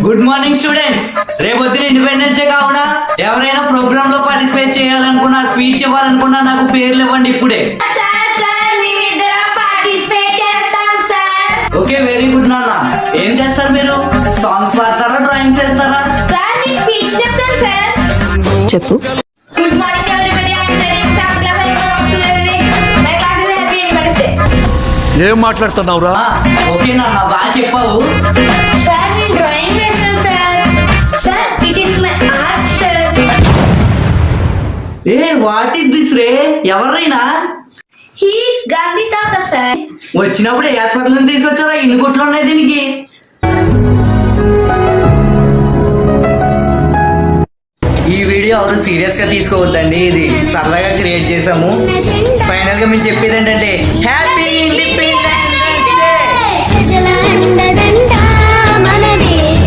Good morning students. రేపొద్దున independence day కావున ఎవరైనా ప్రోగ్రామ్ లో పార్టిసిపేట్ చేయాలనుకున్నా, స్పీచ్ ఇవ్వాలనుకున్నా నాకు పేర్లు ఇవ్వండి ఇప్పుడే. ఓకే, వెరీ గుడ్ నాన్న. ఏం చేస్తారు మీరు? సాంగ్స్ పాడతారా, డ్రాయింగ్స్ వేస్తారా? చెప్పు. Good morning everybody. I am studying seventh class my class is happy independence day. ఏం మాట్లాడుతున్నావురా? ఓకే నాన్న, బాగా చెప్పావు. సార్ నేను డ్రాయింగ్ వేస్తాను sir. Sir it is my art sir. ఏ వాట్ ఈస్ దిస్ రే? ఎవరైనా హీ ఈస్ గాంధీ తాత సార్. వచ్చినప్పుడు ఏ హాస్పిటల్ నుంచి తీసుకొచ్చారా? ఇన్ని గుట్లు ఉన్నాయి దీనికి. ఈ వీడియో ఎవరు సీరియస్ గా తీసుకోవద్దండి, ఇది సరదాగా క్రియేట్ చేసాము. ఫైనల్ గా మేము చెప్పేది ఏంటంటే హ్యాపీ